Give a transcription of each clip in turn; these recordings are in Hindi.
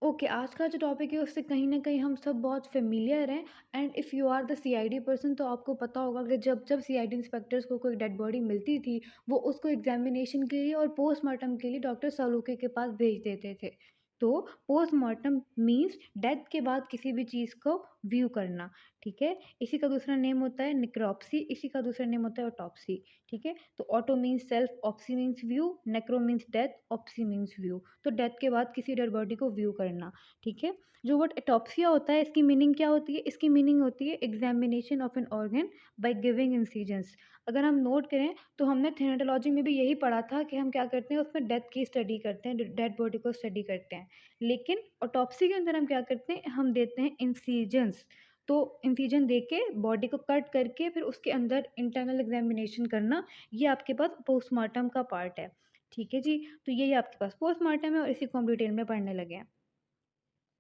ओके, आज का जो टॉपिक है उससे कहीं न कहीं हम सब बहुत फ़ेमिलियर हैं। And if you are the CID person तो आपको पता होगा कि जब जब सीआईडी इंस्पेक्टर्स को कोई डेड बॉडी मिलती थी, वो उसको एग्ज़ामिनेशन के लिए और पोस्टमार्टम के लिए डॉक्टर सलूके के पास भेज देते थे। तो पोस्टमार्टम मीन्स डेथ के बाद किसी भी चीज़ को व्यू करना, ठीक है? इसी का दूसरा नेम होता है नेक्रोप्सी, इसी का दूसरा नेम होता है ऑटोप्सी, ठीक है? तो auto means self, opsy means view, necro means death, opsy means view. तो डेथ के बाद किसी डेड बॉडी को व्यू करना, ठीक है? जो वर्ड एटॉप्सिया होता है इसकी मीनिंग क्या होती है? इसकी मीनिंग होती है examination of an organ by giving incisions. अगर हम नोट करें तो हमने थैनेटोलॉजी में भी यही पढ़ा था कि हम क्या करते हैं उसमें डेथ की स्टडी करते हैं, डेड बॉडी को स्टडी करते हैं। लेकिन ऑटोप्सी के अंदर हम क्या करते हैं? हम देते हैं इंसिजन्स। तो इंसिजन देके बॉडी को कट करके फिर उसके अंदर इंटरनल एग्ज़ामिनेशन करना, ये आपके पास पोस्टमार्टम का पार्ट है। ठीक है जी? तो यही आपके पास पोस्टमार्टम है और इसी को हम डिटेल में पढ़ने लगे हैं।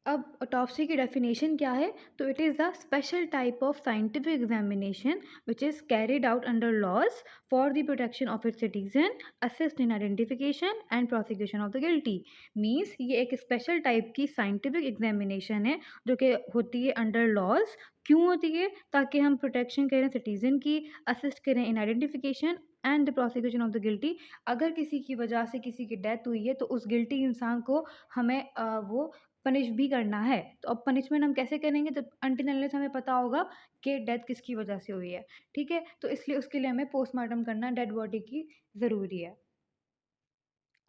अब ऑटोप्सी की डेफिनेशन क्या है? तो it is the special type of scientific examination which is carried out under laws for the protection of its citizen, assist in identification and prosecution of the guilty. Means ये एक स्पेशल टाइप की साइंटिफिक एग्जामिनेशन है जो कि होती है अंडर लॉज। क्यों होती है? ताकि हम प्रोटेक्शन करें सिटीजन की, असिस्ट करें इन identification and the prosecution of the guilty. अगर किसी की वजह से किसी की डेथ हुई है तो उस गिल्टी इंसान को हमें वो पनिश भी करना है। तो अब पनिशमेंट हम कैसे करेंगे? जब अनटिल अनलेस हमें पता होगा कि डेथ किसकी वजह से हुई है, ठीक है? तो इसलिए उसके लिए हमें पोस्टमार्टम करना डेड बॉडी की ज़रूरी है।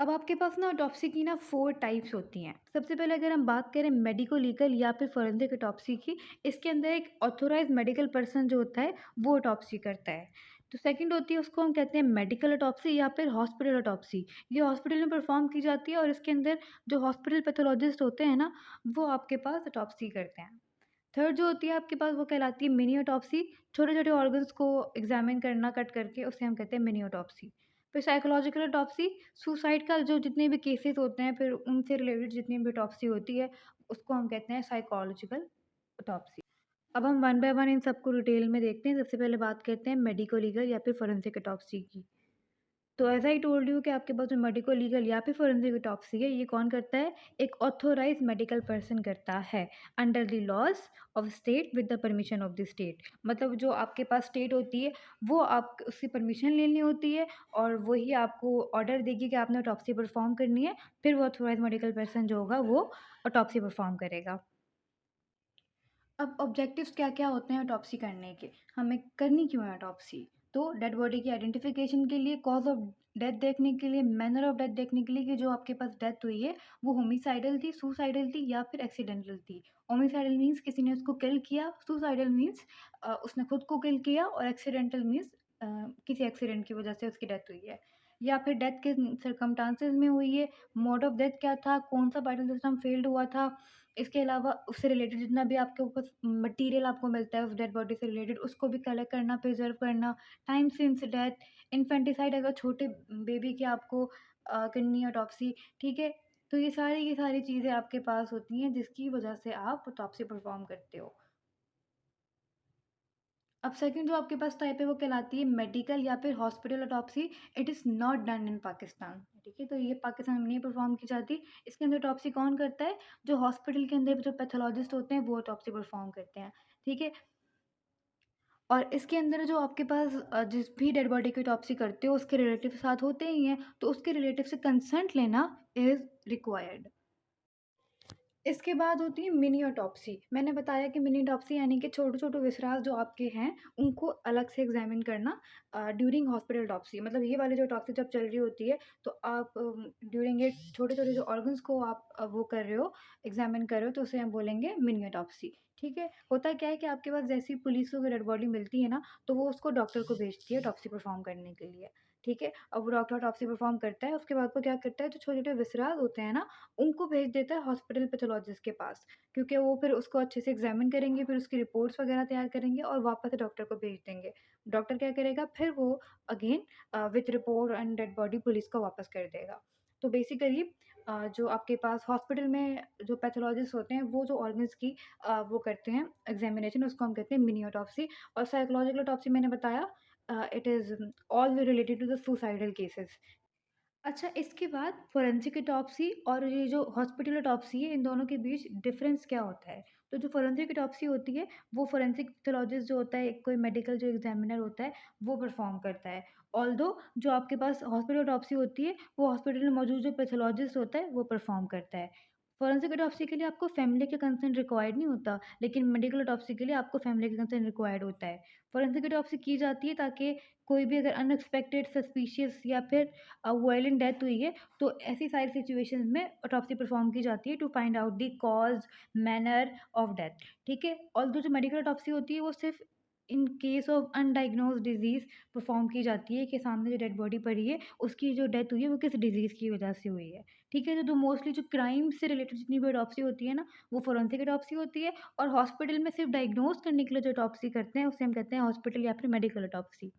अब आपके पास ना ऑटोप्सी की ना 4 टाइप्स होती हैं। सबसे पहले अगर हम बात करें मेडिको लीगल या फिर फोरेंसिक ऑटोप्सी की, इसके अंदर एक ऑथोराइज़्ड मेडिकल पर्सन जो होता है, वो ऑटोप्सी करता है। तो सेकंड होती है उसको हम कहते हैं मेडिकल ऑटोप्सी या फिर हॉस्पिटल ऑटोप्सी। ये हॉस्पिटल में परफ़ॉर्म की जाती है और इसके अंदर जो हॉस्पिटल पैथोलॉजिस्ट होते हैं ना, वो आपके पास ऑटोप्सी करते हैं। थर्ड जो होती है आपके पास वो कहलाती है मिनी ऑटोप्सी। छोटे-छोटे ऑर्गन्स को एग्ज़ामिन करना कट करके उसे हम कहते हैं मिनी ऑटोप्सी। फिर साइकोलॉजिकल ऑटोप्सी, सुसाइड का जो जितने भी केसेस होते हैं फिर उनसे रिलेटेड जितनी भी ऑटोप्सी होती है, उसको हम कहते हैं साइकोलॉजिकल ऑटोप्सी। अब हम वन बाय वन इन सबको डिटेल में देखते हैं। सबसे पहले बात करते हैं मेडिको लीगल या फिर फोरेंसिक ऑटोप्सी की। तो एज़ आई टोल्ड यू कि आपके पास जो मेडिको लीगल या फिर फोरेंसिक ऑटोप्सी है, ये कौन करता है? एक ऑथोराइज़्ड मेडिकल पर्सन करता है, under the laws of state with the permission of the state. मतलब जो आपके पास स्टेट होती है, वो आप उसकी परमिशन लेनी होती है और वही आपको ऑर्डर देगी कि आपने ऑटोप्सी परफ़ॉर्म करनी है, फिर वो ऑथोराइज़्ड मेडिकल पर्सन जो होगा वो ऑटोप्सी परफ़ॉर्म करेगा। अब ऑब्जेक्टिव्स क्या-क्या होते हैं ऑटोप्सी करने के? हमें करनी क्यों है ऑटोप्सी? तो डेड बॉडी की आइडेंटिफिकेशन के लिए, कॉज़ ऑफ डेथ देखने के लिए, मैनर ऑफ डेथ देखने के लिए कि जो आपके पास डेथ हुई है, वो होमिसाइडल थी, सुसाइडल थी या फिर एक्सीडेंटल थी। होमिसाइडल मीन्स किसी ने उसको किल किया, सुसाइडल मीन्स उसने खुद को किल किया और एक्सीडेंटल मीन्स किसी एक्सीडेंट की वजह से उसकी डेथ हुई है। या फिर डेथ किन सर्कमस्टांसेस में हुई है, मोड ऑफ डेथ क्या था, कौन-सा वाइटल सिस्टम फेल्ड हुआ था, इसके अलावा उससे रिलेटेड जितना भी आपके ऊपर मटीरियल आपको मिलता है उस डेड बॉडी से रिलेटेड उसको भी कलेक्ट करना, प्रिज़र्व करना, टाइम सिंस डेथ, इन्फेंटिसाइड अगर छोटे बेबी की आपको करनी है ऑटोप्सी, ठीक है? तो ये सारी की सारी चीज़ें आपके पास होती हैं जिसकी वजह से आप ऑटोप्सी परफ़ॉर्म करते हो। अब सेकंड जो आपके पास टाइप है वो कहलाती है मेडिकल या फिर hospital autopsy. It is not done in Pakistan, ठीक है? तो ये पाकिस्तान में नहीं परफ़ॉर्म की जाती। इसके अंदर ऑटोप्सी कौन करता है? जो हॉस्पिटल के अंदर जो पैथोलॉजिस्ट होते हैं वो ऑटोप्सी परफ़ॉर्म करते हैं, ठीक है? और इसके अंदर जो आपके पास जिस भी डेड बॉडी की ऑटोप्सी करते हो उसके रिलेटिव साथ होते ही हैं, तो उसके रिलेटिव से कंसेंट लेना इज़ रिक्वायर्ड। इसके बाद होती है मिनी ऑटोप्सी। मैंने बताया कि मिनी ऑटोप्सी यानी कि छोटे-छोटे विसरास जो आपके हैं, उनको अलग से एग्ज़ामिन करना ड्यूरिंग हॉस्पिटल ऑटोप्सी। मतलब ये वाली जो ऑटोप्सी जब चल रही होती है, तो आप ड्यूरिंग एक छोटे-छोटे जो ऑर्गन्स को आप वो कर रहे हो, एग्ज़ामिन कर रहे हो, तो उसे हम बोलेंगे मिनी ऑटोप्सी, ठीक है? होता क्या है कि आपके पास जैसे ही पुलिस को डेड बॉडी मिलती है ना, तो वो उसको डॉक्टर को भेजती है ऑटोप्सी परफ़ॉर्म करने के लिए, ठीक है? अब वो डॉक्टर ऑटोप्सी परफ़ॉर्म करता है, उसके बाद वो क्या करता है, जो छोटे-छोटे विसरास होते हैं ना, उनको भेज देता है हॉस्पिटल पैथोलॉजिस्ट के पास, क्योंकि वो फिर उसको अच्छे से एग्ज़ामिन करेंगे, फिर उसकी रिपोर्ट्स वग़ैरह तैयार करेंगे और वापस से डॉक्टर को भेज देंगे। डॉक्टर क्या करेगा फिर वो again with report and dead body police को वापस कर देगा। तो बेसिकली जो आपके पास हॉस्पिटल में जो पैथोलॉजिस्ट होते हैं, वो जो ऑर्गन्स की वो करते हैं एग्ज़ामिनेशन, उसको हम कहते हैं मिनी ऑटोप्सी। और साइकोलॉजिकल ऑटोप्सी मैंने बताया it is all related to the suicidal cases. अच्छा, इसके बाद फोरेंसिक ऑटोप्सी और ये जो हॉस्पिटल ऑटोप्सी है, इन दोनों के बीच डिफरेंस क्या होता है? तो जो फोरेंसिक ऑटोप्सी होती है, वो फोरेंसिक पैथोलॉजिस्ट जो होता है, कोई मेडिकल जो एग्ज़ामिनर होता है, वो परफ़ॉर्म करता है। ऑल्दो जो आपके पास हॉस्पिटल ऑटोप्सी होती है, वो हॉस्पिटल में मौजूद जो पैथोलॉजिस्ट होता है, वो परफ़ॉर्म करता है। फोरेंसिक ऑटोप्सी के लिए आपको फैमिली का कंसेंट रिक्वायर्ड नहीं होता, लेकिन मेडिकल ऑटोप्सी के लिए आपको फैमिली का कंसेंट रिक्वायर्ड होता है। फोरेंसिक ऑटोप्सी की जाती है ताकि कोई भी अगर अनएक्सपेक्टेड, सस्पिशियस या फिर वायलेंट डेथ हुई है, तो ऐसी सारी सिचुएशंस में ऑटोप्सी परफॉर्म की जाती है to find out the cause, manner of death, ठीक है? ऑल्दो जो मेडिकल ऑटोप्सी होती है, वो सिर्फ़ in case of undiagnosed disease perform की जाती है कि सामने जो डेड बॉडी पड़ी है, उसकी जो डेथ हुई है, वो किस डिज़ीज़ की वजह से हुई है, ठीक है? तो मोस्टली जो क्राइम से रिलेटेड जितनी भी ऑटोप्सी होती है ना, वो फोरेंसिक ऑटोप्सी होती है और हॉस्पिटल में सिर्फ़ डायग्नोज़ करने के लिए जो ऑटोप्सी करते हैं, उसे हम कहते हैं हॉस्पिटल या फिर मेडिकल ऑटोप्सी।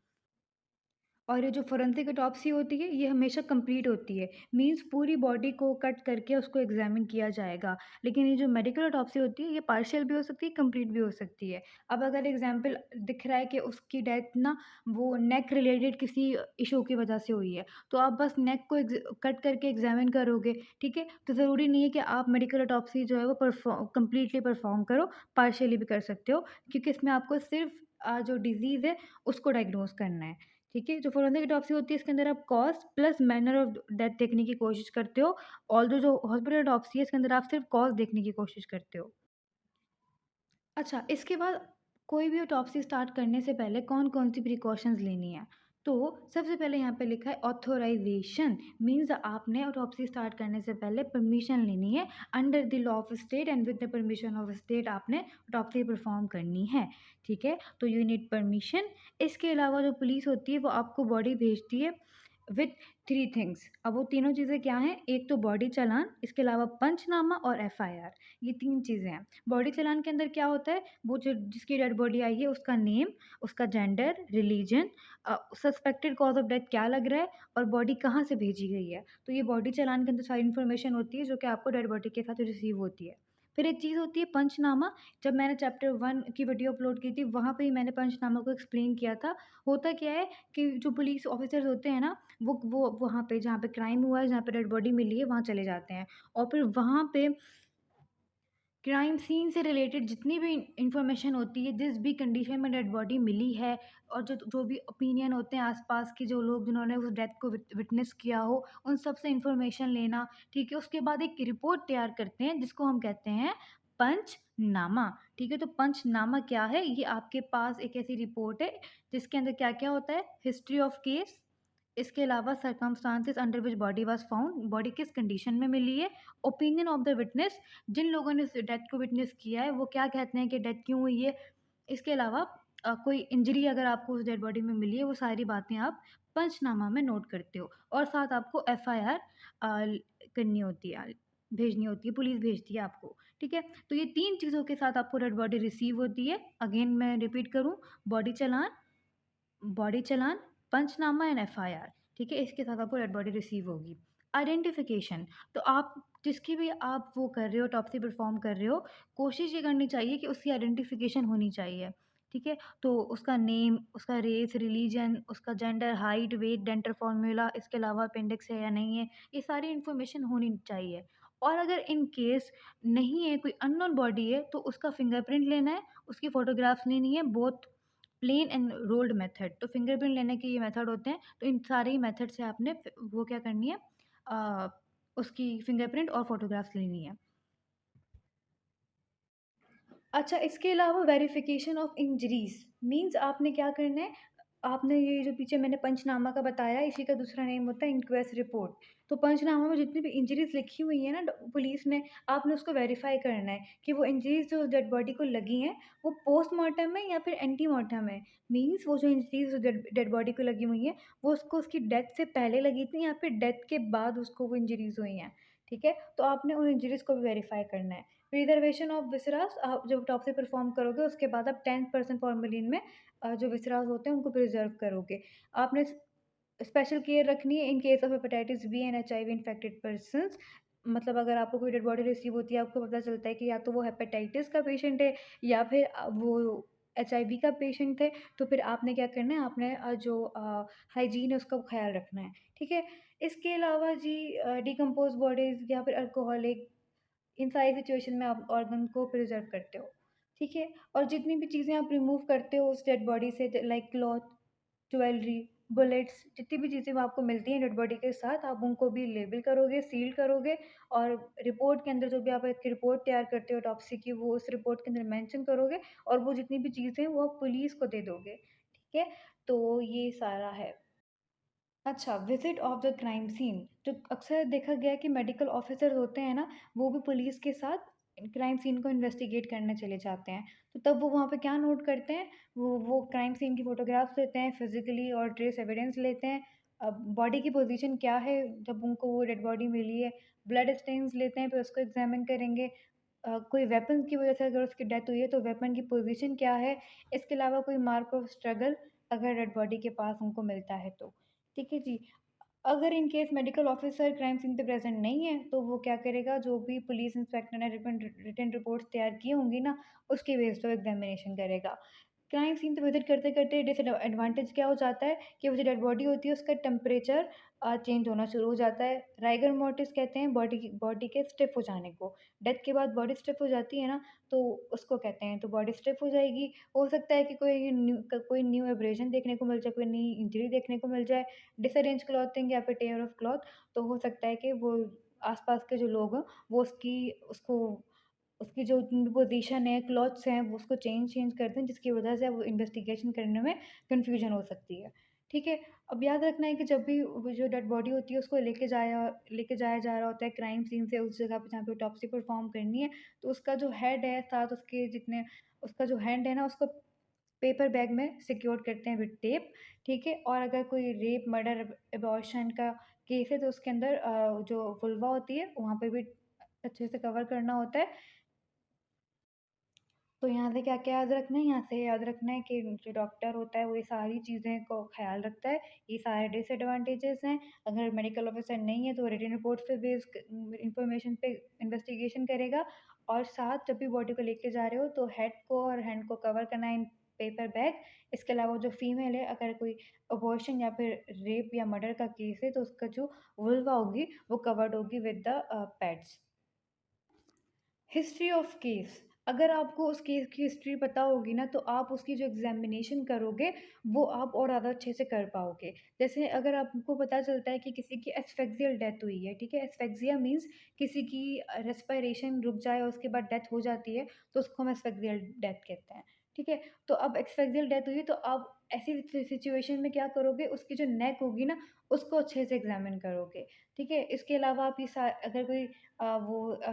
और ये जो फोरेंसिक ऑटोप्सी होती है, ये हमेशा कंप्लीट होती है। मीन्स पूरी बॉडी को कट करके उसको एग्ज़ामिन किया जाएगा। लेकिन ये जो मेडिकल ऑटोप्सी होती है, ये पार्शियल भी हो सकती है, कंप्लीट भी हो सकती है। अब अगर एग्ज़ाम्पल दिख रहा है कि उसकी डेथ ना वो नेक रिलेटेड किसी इश्यू की वजह से हुई है, तो आप बस नेक को कट करके एग्ज़ामिन करोगे, ठीक है? तो ज़रूरी नहीं है कि आप मेडिकल ऑटोप्सी जो है वो कंप्लीटली परफ़ॉर्म करो, पार्शियली भी कर सकते हो, क्योंकि इसमें आपको सिर्फ़ जो डिज़ीज़ है, उसको डायग्नोज़ करना है। ठीक है? जो फोरेंसिक ऑटोप्सी होती है इसके अंदर आप cause plus manner of death देखने की कोशिश करते हो। ऑल्दो जो हॉस्पिटल ऑटोप्सी है इसके अंदर आप सिर्फ़ कॉज़ देखने की कोशिश करते हो। अच्छा, इसके बाद कोई भी ऑटोप्सी स्टार्ट करने से पहले कौन-कौन सी प्रिकॉशंस लेनी है? तो सबसे पहले यहाँ पे लिखा है ऑथराइज़ेशन मीन्स आपने ऑटोप्सी स्टार्ट करने से पहले परमिशन लेनी है। Under the law of state and with the permission of state आपने ऑटोप्सी परफॉर्म करनी है, ठीक है? तो यू नीड परमिशन। इसके अलावा जो पुलिस होती है वो आपको बॉडी भेजती है विथ 3 थिंग्स। अब वो तीनों चीज़ें क्या हैं? एक तो बॉडी चालान, इसके अलावा पंचनामा और एफआईआर, ये 3 चीज़ें हैं। बॉडी चालान के अंदर क्या होता है, वो जो जिसकी डेड बॉडी आई है उसका नेम, उसका gender, religion, suspected cause of death क्या लग रहा है और बॉडी कहाँ से भेजी गई है। तो ये बॉडी चालान के अंदर सारी इन्फॉर्मेशन होती है जो कि आपको डेड बॉडी के साथ रिसीव होती है। फिर एक चीज़ होती है पंचनामा। जब मैंने चैप्टर 1 की वीडियो अपलोड की थी वहाँ पे ही मैंने पंचनामा को एक्सप्लेन किया था। होता क्या है कि जो पुलिस ऑफिसर्स होते हैं ना, वो वहाँ पे जहाँ पे क्राइम हुआ है, जहाँ पे डेड बॉडी मिली है, वहाँ चले जाते हैं और फिर वहाँ पे क्राइम सीन से रिलेटेड जितनी भी इन्फॉर्मेशन होती है, जिस भी कंडीशन में डेड बॉडी मिली है और जो जो भी ओपिनियन होते हैं आस-पास के जो लोग जिन्होंने उस डेथ को विटनेस किया हो, उन सब से इन्फॉर्मेशन लेना, ठीक है? उसके बाद एक रिपोर्ट तैयार करते हैं जिसको हम कहते हैं पंचनामा, ठीक है? तो पंचनामा क्या है? ये आपके पास एक ऐसी रिपोर्ट है जिसके अंदर क्या-क्या होता है? हिस्ट्री ऑफ केस, इसके अलावा circumstances under which body was found, body किस कंडीशन में मिली है, ओपिनियन ऑफ द विटनेस, जिन लोगों ने इस डेथ को विटनेस किया है वो क्या कहते हैं कि डेथ क्यों हुई है। इसके अलावा कोई इंजरी अगर आपको उस डेड बॉडी में मिली है, वो सारी बातें आप पंचनामा में नोट करते हो और साथ आपको एफआईआर करनी होती है, भेजनी होती है, पुलिस भेजती है आपको, ठीक है? तो ये 3 चीज़ों के साथ आपको डेड बॉडी रिसीव होती है। अगेन मैं रिपीट करूँ, body challan, panchnama and FIR, ठीक है? इसके साथ आपको डेड बॉडी रिसीव होगी। आइडेंटिफिकेशन, तो आप जिसकी भी आप वो कर रहे हो, ऑटोप्सी परफॉर्म कर रहे हो, कोशिश ये करनी चाहिए कि उसकी आइडेंटिफिकेशन होनी चाहिए, ठीक है? तो उसका नेम, उसका रेस, रिलीजन, उसका gender, height, weight, dental formula, इसके अलावा अपेंडिक्स है या नहीं है, ये सारी इन्फॉर्मेशन होनी चाहिए। और अगर इन केस नहीं है, कोई अननोन बॉडी है, तो उसका फिंगरप्रिंट लेना है, उसकी फ़ोटोग्राफ्स लेनी है, both plain and rolled method. तो फिंगरप्रिंट लेने के ये मेथड होते हैं, तो इन सारे ही मेथड से आपने वो क्या करनी है, अ, उसकी फिंगरप्रिंट और फ़ोटोग्राफ्स लेनी है। अच्छा, इसके अलावा वेरिफ़िकेशन ऑफ इंजरीज़ मीन्स आपने क्या करना है, आपने ये जो पीछे मैंने पंचनामा का बताया, इसी का दूसरा नेम होता है इंक्वेस्ट रिपोर्ट। तो पंचनामा में जितनी भी इंजरीज़ लिखी हुई हैं ना पुलिस ने, आपने उसको वेरीफ़ाई करना है कि वो इंजरीज़ जो डेड बॉडी को लगी हैं, वो पोस्टमार्टम है या फिर एंटीमार्टम है। मीन्स वो जो इंजरीज़ डेड डेड बॉडी को लगी हुई हैं, वो उसको उसकी डेथ से पहले लगी थी या फिर डेथ के बाद उसको वो इंजरीज़ हुई हैं, ठीक है? तो आपने उन इंजरीज़ को भी वेरीफ़ाई करना है। प्रिजर्वेशन ऑफ विसरास, आप जब ऑटोप्सी परफॉर्म करोगे उसके बाद आप 10% फॉर्मेलिन में जो विसरास होते हैं उनको प्रिजर्व करोगे। आपने स्पेशल केयर रखनी है in case of hepatitis B and HIV infected persons. मतलब अगर आपको कोई डेड बॉडी रिसीव होती है, आपको पता चलता है कि या तो वो हेपेटाइटिस का पेशेंट है या फिर वो एचआईवी का पेशेंट है, तो फिर आपने क्या करना है, आपने जो हाइजीन है उसका ख़्याल रखना है, ठीक है? इसके अलावा जी डिकम्पोज़ बॉडीज़ या फिर अल्कोहलिक, इन सारी सिचुएशन में आप ऑर्गन को प्रिज़र्व करते हो, ठीक है? और जितनी भी चीज़ें आप रिमूव करते हो उस डेड बॉडी से लाइक क्लॉथ, ज्वेलरी, बुलेट्स, जितनी भी चीज़ें वो आपको मिलती हैं डेड बॉडी के साथ, आप उनको भी लेबल करोगे, सील करोगे और रिपोर्ट के अंदर जो भी आप एक रिपोर्ट तैयार करते हो ऑटोप्सी की, वो उस रिपोर्ट के अंदर मेंशन करोगे और वो जितनी भी चीज़ें हैं, वो आप पुलिस को दे दोगे, ठीक है? तो ये सारा है। अच्छा, visit of the crime scene, जो अक्सर देखा गया है कि मेडिकल ऑफ़िसर होते हैं ना, वो भी पुलिस के साथ क्राइम सीन को इन्वेस्टिगेट करने चले जाते हैं। तो तब वो वहाँ पे क्या नोट करते हैं, वो क्राइम सीन की फ़ोटोग्राफ्स लेते हैं फिज़िकली और ट्रेस एविडेंस लेते हैं। अब बॉडी की पोज़ीशन क्या है जब उनको वो डेड बॉडी मिली है, ब्लड स्टेन्स लेते हैं, फिर उसको एग्ज़ामिन करेंगे। कोई वेपन की वज़ह से अगर उसकी डेथ हुई है, तो वेपन की पोज़ीशन क्या है? इसके अलावा कोई मार्क ऑफ स्ट्रगल अगर डेड बॉडी के पास उनको मिलता है तो। ठीक है जी। अगर in case medical officer crime scene पे प्रेज़ेंट नहीं है, तो वो क्या करेगा, जो भी पुलिस इंस्पेक्टर ने रिटन रिपोर्ट्स तैयार की होंगी ना, उसके बेस पे एग्ज़ामिनेशन करेगा। क्राइम सीन पे विज़िट करते-करते डिसएडवांटेज क्या हो जाता है कि वो जो डेड बॉडी होती है उसका टेम्परेचर चेंज होना शुरू हो जाता है। राइगर मोर्टिस कहते हैं बॉडी के स्टिफ़ हो जाने को। डेथ के बाद बॉडी स्टिफ़ हो जाती है ना, तो उसको कहते हैं, तो बॉडी स्टिफ़ हो जाएगी। हो सकता है कि कोई न्यू एब्रेज़न देखने को मिल जाए, कोई नई इंजरी देखने को मिल जाए, डिसअरेंज क्लॉथिंग या फिर टेयर ऑफ क्लॉथ, तो हो सकता है कि वो आस-पास के जो लोग हैं, वो उसकी जो पोज़ीशन है, क्लॉथ्स हैं, वो उसको चेंज कर दें, जिसकी वजह से वो इन्वेस्टिगेशन करने में कन्फ्यूज़न हो सकती है। ठीक है? अब याद रखना है कि जब भी वो जो डेड बॉडी होती है, उसको लेके जाया जा रहा होता है क्राइम सीन से उस जगह पे जहाँ पे ऑटोप्सी परफ़ॉर्म करनी है, तो उसका जो हेड है, साथ उसके जितने उसका जो हैंड है ना, उसको पेपर बैग में सिक्योर करते हैं विद टेप, ठीक है? और अगर कोई रेप, मर्डर, एबॉर्शन का केस है, तो उसके अंदर जो वुल्वा होती है, वहाँ पे भी अच्छे से कवर करना होता है। तो यहाँ से क्या-क्या याद रखना है? यहाँ से याद रखना है कि जो डॉक्टर होता है वो ये सारी चीज़ें को ख़्याल रखता है। ये सारे डिसएडवांटेजेस हैं। अगर मेडिकल ऑफ़िसर नहीं है तो रिटन रिपोर्ट्स पे बेस इन्फॉर्मेशन पे इन्वेस्टिगेशन करेगा और साथ जब भी बॉडी को लेके जा रहे हो तो हेड को और हैंड को कवर करना है इन पेपर बैग। इसके अलावा जो फीमेल है अगर कोई अबॉर्शन या फिर रेप या मर्डर का केस है तो उसका जो वुल्वा होगी वो कवर्ड होगी with the pads. History of case, अगर आपको उस केस की हिस्ट्री पता होगी ना, तो आप उसकी जो एग्ज़ामिनेशन करोगे, वो आप और ज़्यादा अच्छे से कर पाओगे। जैसे अगर आपको पता चलता है कि किसी की एस्फेक्सियल डेथ हुई है, ठीक है? एस्फेक्सिया मीन्स किसी की रेस्पिरेशन रुक जाए और उसके बाद डेथ हो जाती है, तो उसको हम एस्फेक्सियल डेथ कहते हैं, ठीक है? तो अब एस्फेक्सियल डेथ हुई है, तो आप ऐसी सिचुएशन में क्या करोगे, उसकी जो नेक होगी ना, उसको अच्छे से एग्ज़ामिन करोगे, ठीक है? इसके अलावा आप ये सा अगर कोई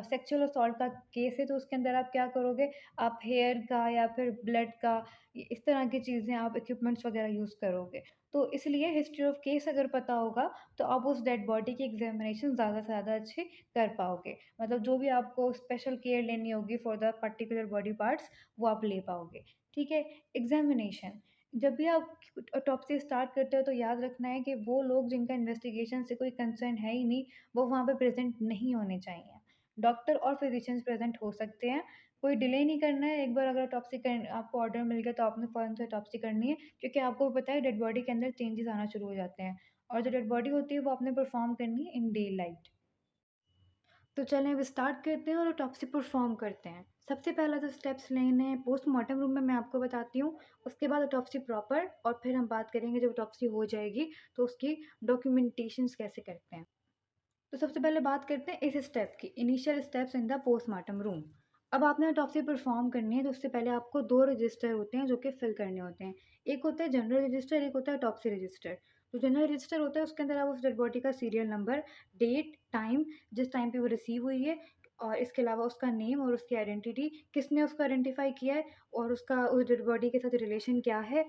सेक्सुअल असॉल्ट का केस है तो उसके अंदर आप क्या करोगे, आप हेयर का या फिर ब्लड का इस तरह की चीज़ें आप इक्विपमेंट्स वगैरह यूज़ करोगे। तो इसलिए हिस्ट्री ऑफ केस अगर पता होगा तो आप उस डेड बॉडी की एग्ज़ामिनेशन ज़्यादा से ज़्यादा अच्छे कर पाओगे। मतलब जो भी आपको स्पेशल केयर लेनी होगी for the particular body parts वो आप ले पाओगे। ठीक है? एग्ज़ामिनेशन, जब भी आप ऑटोप्सी स्टार्ट करते हो तो याद रखना है कि वो लोग जिनका इन्वेस्टिगेशन से कोई कंसर्न है ही नहीं, वो वहाँ पे प्रेज़ेंट नहीं होने चाहिए। डॉक्टर और फिज़िशियंस प्रेज़ेंट हो सकते हैं, कोई डिले नहीं करना है, एक बार अगर ऑटोप्सी कर आपको ऑर्डर मिल गया तो आपने फ़ौरन से ऑटोप्सी करनी है, क्योंकि आपको पता है डेड बॉडी के अंदर चेंजेज़ आना शुरू हो जाते हैं और जो डेड बॉडी होती है वो आपने परफ़ॉर्म करनी है इन डे लाइट। तो चलें अब स्टार्ट करते हैं और ऑटोप्सी परफ़ॉर्म करते हैं। सबसे पहला जो स्टेप्स लेने हैं पोस्टमार्टम रूम में मैं आपको बताती हूँ, उसके बाद ऑटोप्सी प्रॉपर और फिर हम बात करेंगे जब ऑटोप्सी हो जाएगी तो उसकी डॉक्यूमेंटेशंस कैसे करते हैं। तो सबसे पहले बात करते हैं इस स्टेप की, initial steps in the postmortem room. अब आपने ऑटोप्सी परफॉर्म करनी है तो उससे पहले आपको 2 रजिस्टर होते हैं जो कि फिल करने होते हैं। एक होता है जनरल रजिस्टर, एक होता है ऑटोप्सी रजिस्टर। जो जनरल रजिस्टर होता है उसके अंदर आप उस डेड बॉडी का सीरियल नंबर, डेट, टाइम, जिस टाइम पे वो रिसीव हुई है और इसके अलावा उसका नेम और उसकी आइडेंटिटी, किसने उसको आइडेंटिफ़ाई किया है और उसका उस डेड बॉडी के साथ रिलेशन क्या है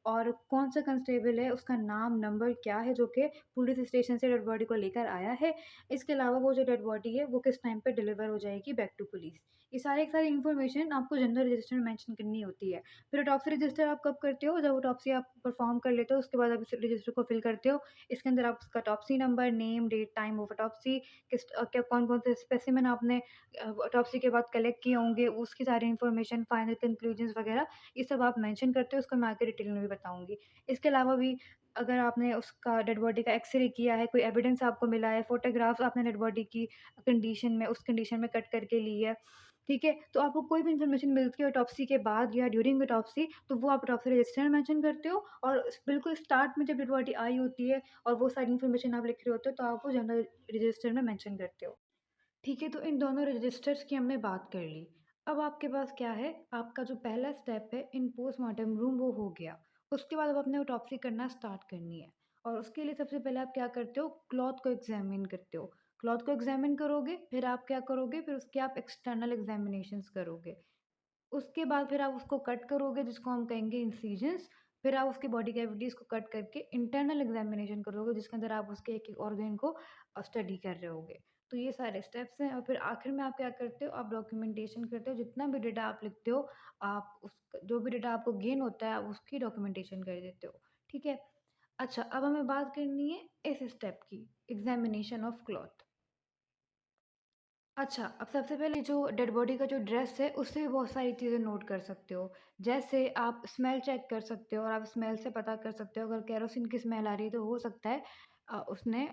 और कौन-सा कांस्टेबल है, उसका नाम, नंबर क्या है जो कि पुलिस स्टेशन से डेड बॉडी को लेकर आया है। इसके अलावा वो जो डेड बॉडी है वो किस टाइम पे डिलीवर हो जाएगी बैक टू पुलिस। ये सारी की सारी इन्फॉर्मेशन आपको जनरल रजिस्टर में मेंशन करनी होती है। फिर ऑटोप्सी रजिस्टर आप कब करते हो? जब ऑटोप्सी आप परफॉर्म कर लेते हो उसके बाद आप इस रजिस्टर को फिल करते हो। इसके अंदर आप उसका autopsy number, name, date, time of autopsy, क्या कौन-कौन से स्पेसिमेन आपने ऑटोप्सी के बाद कलेक्ट किए होंगे, उसकी सारी इन्फॉर्मेशन, फाइनल कंक्लूजन्स वगैरह ये सब आप मेंशन करते हो, उसको मैं आगे डिटेल में भी बताऊँगी। इसके अलावा भी अगर आपने उसका डेड बॉडी का एक्स-रे किया है, कोई एविडेंस आपको मिला है, फ़ोटोग्राफ्स आपने डेड बॉडी की कंडीशन में उस कंडीशन में कट करके ली है, ठीक है? तो आपको कोई भी इन्फॉर्मेशन मिलती है ऑटोप्सी के बाद या ड्यूरिंग ऑटोप्सी, तो वो आप ऑटोप्सी रजिस्टर में मेंशन करते हो और बिल्कुल स्टार्ट में जब डेड बॉडी आई होती है और वो सारी इन्फॉर्मेशन आप लिख रहे होते हो, तो आप वो जनरल रजिस्टर में मेंशन करते हो। ठीक है, तो इन दोनों रजिस्टर्स की हमने बात कर ली। अब आपके पास क्या है, आपका जो पहला स्टेप है इन पोस्टमार्टम रूम वो हो गया। उसके बाद अब आपने ऑटोप्सी करना स्टार्ट करनी है और उसके लिए सबसे पहले आप क्या करते हो, क्लॉथ को एग्ज़ामिन करते हो। क्लॉथ को एग्ज़ामिन करोगे, फिर आप क्या करोगे, फिर उसके आप एक्सटर्नल एग्ज़ामिनेशंस करोगे। उसके बाद फिर आप उसको कट करोगे जिसको हम कहेंगे इंसिजन्स, फिर आप उसकी बॉडी कैविटीज़ को कट करके इंटरनल एग्ज़ामिनेशन करोगे जिसके अंदर आप उसके एक-एक ऑर्गन को स्टडी कर रहे होगे। तो ये सारे स्टेप्स हैं और फिर आखिर में आप क्या करते हो, आप डॉक्यूमेंटेशन करते हो, जितना भी डेटा आप लिखते हो, आप उस जो भी डेटा आपको गेन होता है, आप उसकी डॉक्यूमेंटेशन कर देते हो, ठीक है? अच्छा, अब हमें बात करनी है इस स्टेप की, एग्ज़ामिनेशन ऑफ क्लॉथ। अच्छा, अब सबसे पहले जो डेड बॉडी का जो ड्रेस है, उससे भी बहुत सारी चीज़ें नोट कर सकते हो। जैसे आप स्मेल चेक कर सकते हो और आप स्मेल से पता कर सकते हो अगर केरोसिन की स्मेल आ रही है तो हो सकता है उसने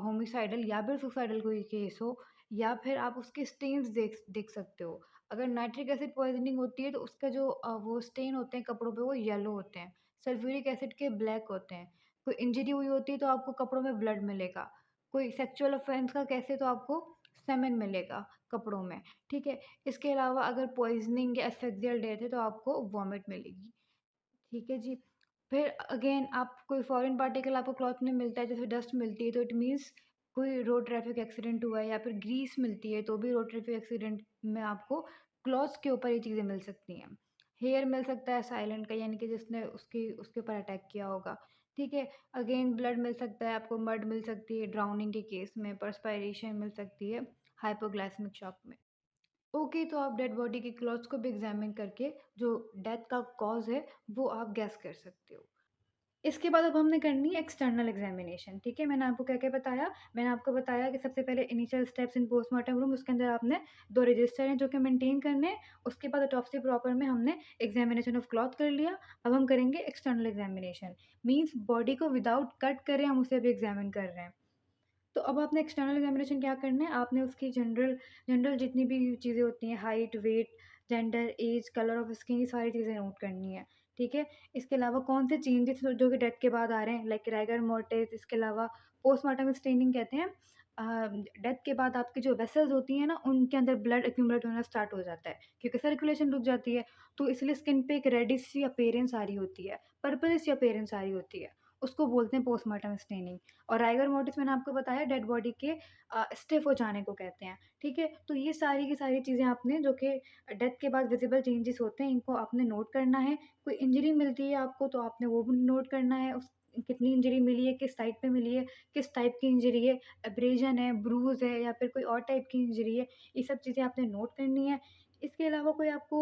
होमिसाइडल या फिर सुसाइडल कोई केस हो या फिर आप उसके स्टेन्स देख देख सकते हो। अगर नाइट्रिक एसिड पॉइज़निंग होती है तो उसका जो वो स्टेन होते हैं कपड़ों पे वो येलो होते हैं। सल्फ्यूरिक एसिड के ब्लैक होते हैं। कोई इंजरी हुई होती है तो आपको कपड़ों में ब्लड मिलेगा। कोई सेक्सुअल ऑफेंस का केस है तो आपको सेमन मिलेगा कपड़ों में, ठीक है? इसके अलावा अगर पॉइज़निंग या एसेक्सियल डेथ है तो आपको वॉमिट मिलेगी, ठीक है जी? फिर अगेन आप कोई फॉरेन पार्टिकल आपको क्लॉथ में मिलता है जैसे डस्ट मिलती है तो इट मीन्स कोई रोड ट्रैफिक एक्सीडेंट हुआ है या फिर ग्रीस मिलती है तो भी रोड ट्रैफिक एक्सीडेंट में आपको क्लॉथ्स के ऊपर ये चीज़ें मिल सकती हैं। हेयर मिल सकता है साइलेंट का यानी कि जिसने उसके ऊपर अटैक किया होगा, ठीक है? अगेन ब्लड मिल सकता है आपको, मड मिल सकती है ड्राउनिंग के केस में, पर्सपायरेशन मिल सकती है हाइपोग्लाइसेमिक शॉक में। ओके, तो आप डेड बॉडी की क्लॉथ्स को भी एग्ज़ामिन करके जो डेथ का कॉज़ है, वो आप गेस कर सकते हो। इसके बाद अब हमने करनी है एक्सटर्नल एग्ज़ामिनेशन, ठीक है? मैंने आपको क्या-क्या बताया? मैंने आपको बताया कि सबसे पहले initial steps in postmortem room उसके अंदर आपने 2 रजिस्टर हैं जो कि मेंटेन करने हैं। उसके बाद ऑटोप्सी प्रॉपर में हमने एग्ज़ामिनेशन ऑफ क्लॉथ कर लिया। अब हम करेंगे एक्सटर्नल एग्ज़ामिनेशन, मीन्स बॉडी को विदाउट कट करे हम उसे भी एग्ज़ामिन कर रहे हैं। तो अब आपने एक्सटर्नल एग्ज़ामिनेशन क्या करना है, आपने उसकी जनरल जनरल जितनी भी चीज़ें होती हैं, height, weight, gender, age, colour of skin, ये सारी चीज़ें नोट करनी है, ठीक है? इसके अलावा कौन से चेंजेस जो कि डेथ के बाद आ रहे हैं, लाइक राइगर मोर्टिस, इसके अलावा पोस्टमार्टम स्टेनिंग कहते हैं। डेथ के बाद आपकी जो वेसल्स होती हैं ना, उनके अंदर ब्लड एक्यूमुलेट होना स्टार्ट हो जाता है, क्योंकि सर्कुलेशन रुक जाती है, तो इसलिए स्किन पे एक रेडिश सी अपीयरेंस आ रही होती है, पर्पलिश सी अपीयरेंस आ रही होती है, उसको बोलते हैं पोस्टमार्टम स्टेनिंग। और राइगर मोर्टिस मैंने आपको बताया डेड बॉडी के स्टिफ़ हो जाने को कहते हैं, ठीक है? तो ये सारी की सारी चीज़ें आपने जो कि डेथ के बाद विज़िबल चेंजेस होते हैं, इनको आपने नोट करना है। कोई इंजरी मिलती है आपको तो आपने वो भी नोट करना है, उस कितनी इंजरी मिली है, किस साइड पे मिली है, किस टाइप की इंजरी है, एब्रेज़न है, ब्रूज़ है या फिर कोई और टाइप की इंजरी है, ये सब चीज़ें आपने नोट करनी है। इसके अलावा कोई आपको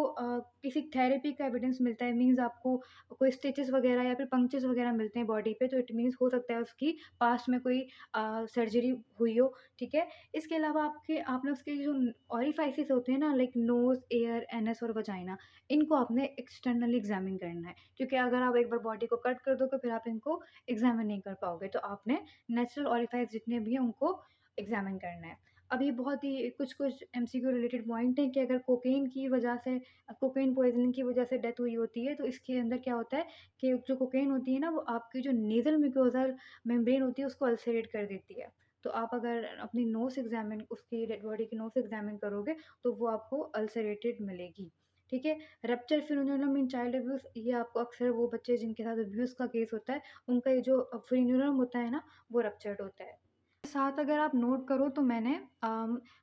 किसी थेरेपी का एविडेंस मिलता है, मीन्स आपको कोई स्टिचेस वगैरह या फिर पंक्चर्स वगैरह मिलते हैं बॉडी पे, तो इट मीन्स हो सकता है उसकी पास्ट में कोई सर्जरी हुई हो, ठीक है? इसके अलावा आपने उसके जो ओरिफाइसेस होते हैं ना लाइक नोज़, ईयर, एनस और वजाइना, इनको आपने एक्सटर्नली एग्ज़ामिन करना है, क्योंकि अगर आप एक बार बॉडी को कट कर दोगे फिर आप इनको एग्ज़ामिन नहीं कर पाओगे, तो आपने नेचुरल ओरिफाइस जितने भी हैं उनको एग्ज़ामिन करना है। अब ये बहुत ही कुछ-कुछ एमसीक्यू रिलेटेड पॉइंट हैं कि अगर कोकेन की वजह से कोकेन पॉइज़निंग की वजह से डेथ हुई होती है, तो इसके अंदर क्या होता है कि जो कोकेन होती है ना, वो आपकी जो नेज़ल म्यूकोज़ल मेम्ब्रेन होती है, उसको अल्सरेट कर देती है। तो आप अगर अपनी नोज़ एग्ज़ामिन उसकी डेड बॉडी की नोज़ एग्ज़ामिन करोगे, तो वो आपको अल्सरेटेड मिलेगी, ठीक है? Rupture frenulum in child abuse, ये आपको अक्सर वो बच्चे जिनके साथ अब्यूज़ का केस होता है, उनका ये जो फ्रेन्यूलम होता है ना, वो रप्चर्ड होता है। साथ अगर आप नोट करो तो मैंने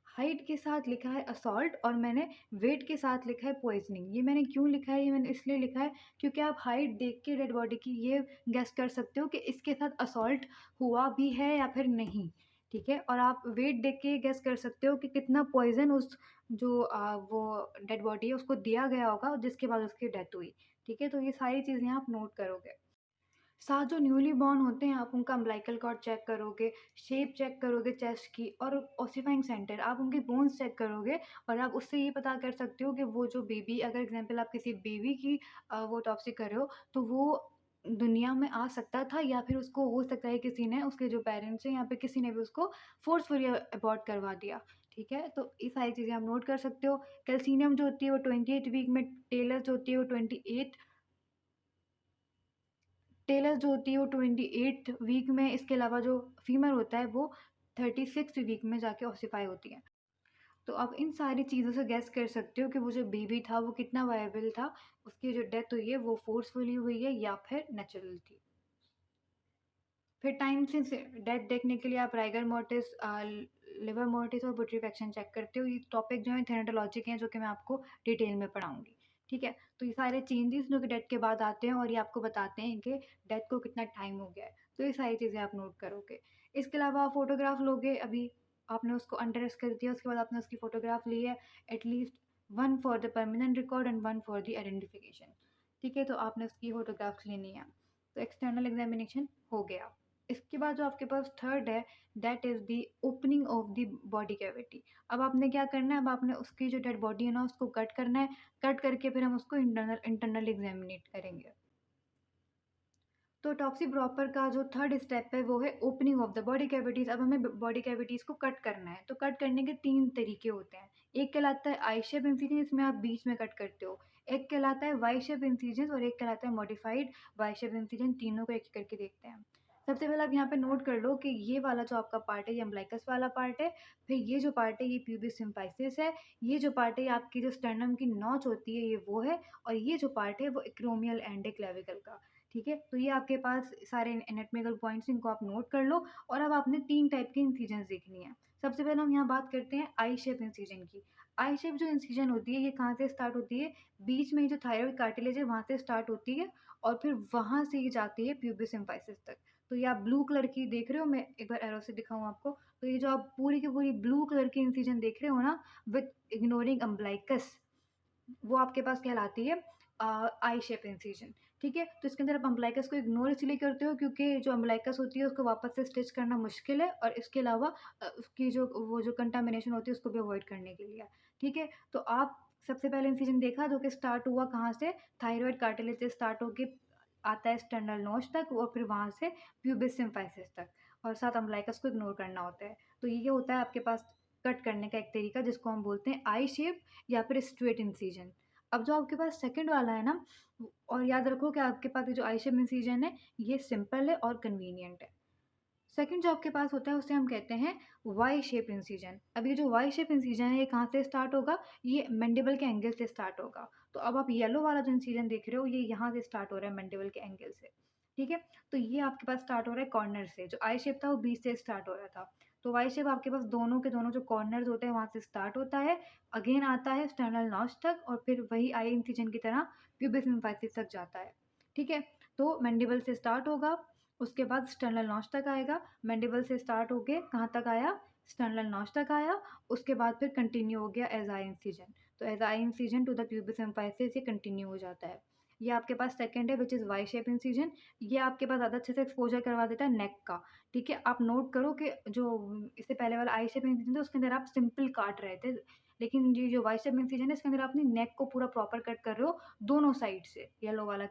हाइट के साथ लिखा है असॉल्ट और मैंने वेट के साथ लिखा है पॉइज़निंग। ये मैंने क्यों लिखा है, ये मैंने इसलिए लिखा है क्योंकि आप हाइट देख के डेड बॉडी की ये गेस कर सकते हो कि इसके साथ असॉल्ट हुआ भी है या फिर नहीं, ठीक है? और आप वेट देख के ये गेस कर सकते हो कि कितना पॉइज़न उस जो वो डेड बॉडी है उसको दिया गया होगा जिसके बाद उसकी डेथ हुई, ठीक है? तो ये सारी चीज़ें आप नोट करोगे। साथ जो न्यूली बॉर्न होते हैं आप उनका अम्बिलिकल कॉर्ड चेक करोगे, शेप चेक करोगे चेस्ट की और ओसिफाइंग सेंटर आप उनकी बोन्स चेक करोगे और आप उससे ये पता कर सकते हो कि वो जो बेबी अगर एग्ज़ाम्पल आप किसी बेबी की वो ऑटोप्सी कर रहे हो तो वो दुनिया में आ सकता था, या फिर उसको हो सकता है किसी ने, उसके जो पेरेंट्स हैं या फिर किसी ने भी उसको फ़ोर्सफुली अबॉर्ट करवा दिया, ठीक है? तो ये सारी चीज़ें आप नोट कर सकते हो। कैल्शियम जो होती है वो 28 वीक में, टेलर जो होती है वो 28 टेलर जो होती है वो 28th वीक में, इसके अलावा जो फीमेल होता है वो 36th वीक में जाके ओसिफ़ाई होती है। तो आप इन सारी चीज़ों से गेस कर सकते हो कि वो जो बेबी था वो कितना वायबल था, उसकी जो डेथ हुई है वो फ़ोर्सफुली हुई है या फिर नेचुरल थी। फिर टाइम सिंस डेथ देखने के लिए आप राइगर मोर्टिस, लिवर मोर्टिस और पुट्रीफेक्शन चेक करते हो। ये टॉपिक जो है थैनाटोलॉजी के हैं, जो कि मैं आपको डिटेल में पढ़ाऊँगी, ठीक है? तो ये सारे चेंजेस जो कि डेथ के बाद आते हैं और ये आपको बताते हैं कि डेथ को कितना टाइम हो गया है। तो ये सारी चीज़ें आप नोट करोगे। इसके अलावा आप फ़ोटोग्राफ लोगे, अभी आपने उसको अंडरएस कर दिया, उसके बाद आपने उसकी फ़ोटोग्राफ ली है, at least 1 for the permanent record and 1 for the identification, ठीक है? तो आपने उसकी फ़ोटोग्राफ्स लेनी है। तो एक्सटर्नल एग्ज़ामिनेशन हो गया। इसके बाद जो आपके पास थर्ड है, that is the opening of the body cavity. अब आपने क्या करना है, अब आपने उसकी जो डेड बॉडी है ना उसको कट करना है, कट करके फिर हम उसको इंटरनल एग्जामिनेट करेंगे। तो टॉप्सी प्रॉपर का जो थर्ड स्टेप है वो है opening of the body cavities. अब हमें बॉडी कैविटीज़ को कट करना है, तो कट करने के 3 तरीके होते हैं। एक कहलाता है आई शेप इंसिजन, इसमें आप बीच में कट करते हो। एक कहलाता है वाई शेप इंसिजन और एक कहलाता है मॉडिफाइड वाई शेप इंसिजन। तीनों को एक-एक करके देखते हैं। सबसे पहले आप यहाँ पे नोट कर लो कि ये वाला जो आपका पार्ट है ये अम्बिलिकस वाला पार्ट है। फिर ये जो पार्ट है ये प्यूबिस सिम्फाइसिस है। ये जो पार्ट है ये आपकी जो स्टर्नम की नॉच होती है ये वो है, और ये जो पार्ट है वो एक्रोमियल एंड है क्लेविकल का। ठीक है? तो ये आपके पास सारे एनाटॉमिकल पॉइंट्स, इनको आप नोट कर लो। और अब आपने 3 टाइप की इंसिजन्स देखनी है। सबसे पहले हम यहाँ बात करते हैं आई शेप इंसिजन की। आई शेप जो इंसिजन होती है ये कहाँ से स्टार्ट होती है? बीच में जो थायरॉइड कार्टिलेज है वहाँ से स्टार्ट होती है और फिर वहाँ से ये जाती है प्यूबिस सिम्फाइसिस तक। तो ये आप ब्लू कलर की देख रहे हो, मैं एक बार एरो से दिखाऊँ आपको। तो ये जो आप पूरी की पूरी ब्लू कलर की इंसिजन देख रहे हो ना, विथ इग्नोरिंग अम्बिलिकस, वो आपके पास कहलाती है आई शेप इंसिजन, ठीक है? तो इसके अंदर आप अम्बिलिकस को इग्नोर इसलिए करते हो क्योंकि जो अम्बिलिकस होती है उसको वापस से स्टिच करना मुश्किल है, और इसके अलावा उसकी जो वो जो कंटामिनेशन होती है उसको भी अवॉइड करने के लिए, ठीक है? तो आप सबसे पहले इंसिजन देखा जो कि स्टार्ट हुआ कहाँ से? थायरॉइड कार्टिलेज से स्टार्ट होके आता है स्टर्नल नॉच तक और फिर वहाँ से प्यूबिस सिम्फाइसिस तक, और साथ अम्बिलिकस को इग्नोर करना होता है। तो ये होता है आपके पास कट करने का एक तरीका, जिसको हम बोलते हैं आई शेप या फिर स्ट्रेट इंसिजन। अब जो आपके पास सेकंड वाला है ना, और याद रखो कि आपके पास ये जो आई शेप इंसिजन है ये सिंपल है और कन्वीनिएंट है। सेकंड जो आपके पास होता है उसे हम कहते हैं वाई शेप इंसिजन। अब ये जो वाई शेप इंसिजन है ये कहाँ से स्टार्ट होगा? ये मैंडिबल के एंगल से स्टार्ट होगा। तो अब आप येलो वाला जो इंसिजन देख रहे हो ये यहाँ से स्टार्ट हो रहा है मैंडिबल के एंगल से, ठीक है? तो ये आपके पास स्टार्ट हो रहा है कॉर्नर से। जो आई शेप था वो बीच से स्टार्ट हो रहा था। तो वाई शेप आपके पास दोनों के दोनों जो कॉर्नर्स होते हैं वहाँ से स्टार्ट होता है, अगेन आता है स्टर्नल नॉच तक और फिर वही आई इंसिजन की तरह प्यूबिस सिम्फाइसिस तक जाता है, ठीक है? तो मैंडिबल से स्टार्ट होगा, उसके बाद स्टर्नल नॉच तक आएगा, मैंडिबल से स्टार्ट होके कहाँ तक आया? स्टर्नल नॉच तक आया, उसके बाद फिर कंटिन्यू हो गया एज आई इंसिजन। तो as I incision to the pubis symphysis ये कंटिन्यू हो जाता है। ये आपके पास सेकंड है, which is Y shape incision. ये आपके पास ज़्यादा अच्छे से एक्सपोजर करवा देता है नेक का, ठीक है? आप नोट करो कि जो इससे पहले वाला आई शेप इंसिजन था उसके अंदर आप सिंपल काट रहे थे, लेकिन ये जो वाई शेप इंसिजन है इसके अंदर आप अपनी नेक को पूरा प्रॉपर कट कर रहे हो दोनों साइड से, येलो वाला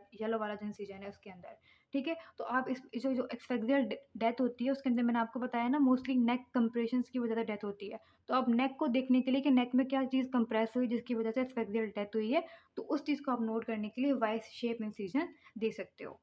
जो इंसिजन है उसके अंदर, ठीक है? तो आप इस जो जो एस्फेक्सियल डेथ होती है उसके अंदर मैंने आपको बताया ना, मोस्टली नेक कंप्रेशंस की वजह से डेथ होती है। तो आप नेक को देखने के लिए कि नेक में क्या चीज़ कंप्रेस हुई जिसकी वजह से एस्फेक्सियल डेथ हुई है, तो उस चीज़ को आप नोट करने के लिए वाई शेप इंसिजन दे सकते हो।